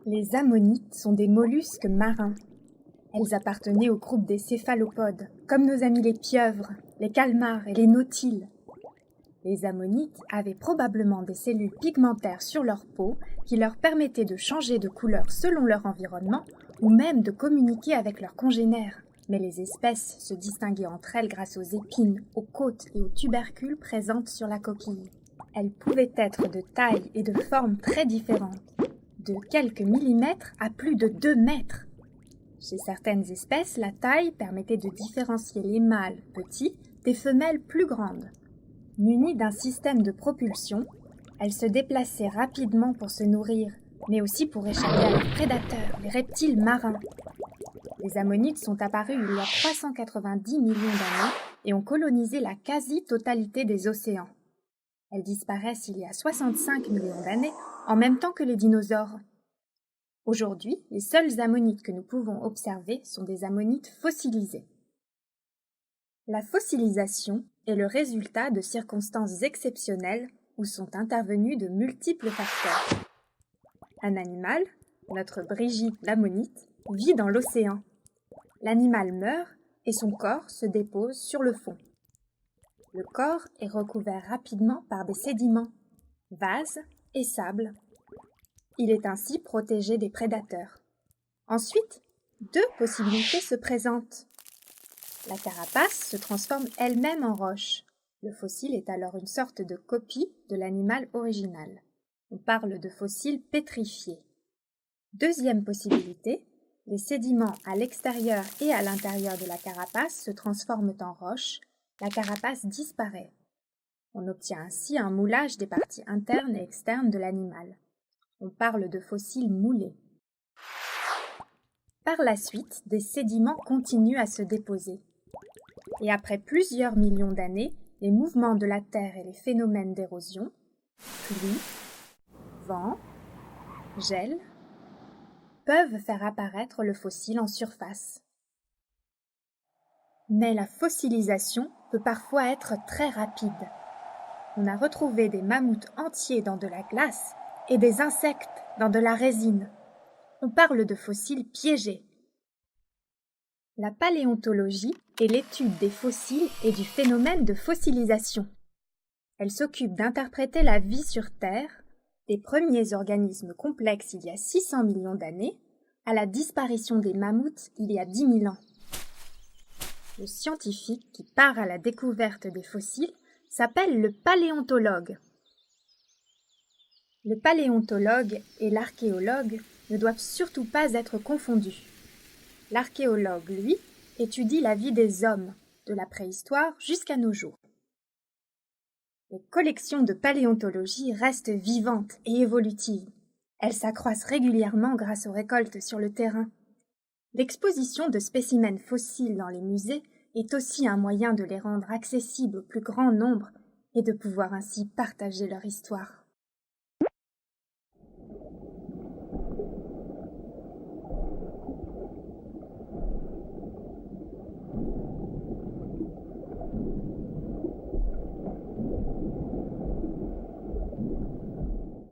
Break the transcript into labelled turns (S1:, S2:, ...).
S1: Les ammonites sont des mollusques marins. Elles appartenaient au groupe des céphalopodes, comme nos amis les pieuvres, les calmars et les nautiles. Les ammonites avaient probablement des cellules pigmentaires sur leur peau qui leur permettaient de changer de couleur selon leur environnement ou même de communiquer avec leurs congénères. Mais les espèces se distinguaient entre elles grâce aux épines, aux côtes et aux tubercules présentes sur la coquille. Elles pouvaient être de taille et de forme très différentes, de quelques millimètres à plus de 2 mètres. Chez certaines espèces, la taille permettait de différencier les mâles petits des femelles plus grandes. Munies d'un système de propulsion, elles se déplaçaient rapidement pour se nourrir, mais aussi pour échapper à leurs prédateurs, les reptiles marins. Les ammonites sont apparues il y a 390 millions d'années et ont colonisé la quasi-totalité des océans. Elles disparaissent il y a 65 millions d'années, en même temps que les dinosaures. Aujourd'hui, les seules ammonites que nous pouvons observer sont des ammonites fossilisées. La fossilisation est le résultat de circonstances exceptionnelles où sont intervenus de multiples facteurs. Un animal, notre Brigitte l'ammonite, vit dans l'océan. L'animal meurt et son corps se dépose sur le fond. Le corps est recouvert rapidement par des sédiments, vases et sable. Il est ainsi protégé des prédateurs. Ensuite, 2 possibilités se présentent. La carapace se transforme elle-même en roche. Le fossile est alors une sorte de copie de l'animal original. On parle de fossiles pétrifiés. Deuxième possibilité, les sédiments à l'extérieur et à l'intérieur de la carapace se transforment en roche. La carapace disparaît. On obtient ainsi un moulage des parties internes et externes de l'animal. On parle de fossiles moulés. Par la suite, des sédiments continuent à se déposer. Et après plusieurs millions d'années, les mouvements de la Terre et les phénomènes d'érosion, pluie, vent, gel, peuvent faire apparaître le fossile en surface. Mais la fossilisation peut parfois être très rapide. On a retrouvé des mammouths entiers dans de la glace et des insectes dans de la résine. On parle de fossiles piégés. La paléontologie est l'étude des fossiles et du phénomène de fossilisation. Elle s'occupe d'interpréter la vie sur Terre, des premiers organismes complexes il y a 600 millions d'années, à la disparition des mammouths il y a 10 000 ans. Le scientifique qui part à la découverte des fossiles s'appelle le paléontologue. Le paléontologue et l'archéologue ne doivent surtout pas être confondus. L'archéologue, lui, étudie la vie des hommes, de la préhistoire jusqu'à nos jours. Les collections de paléontologie restent vivantes et évolutives. Elles s'accroissent régulièrement grâce aux récoltes sur le terrain. L'exposition de spécimens fossiles dans les musées est aussi un moyen de les rendre accessibles au plus grand nombre et de pouvoir ainsi partager leur histoire.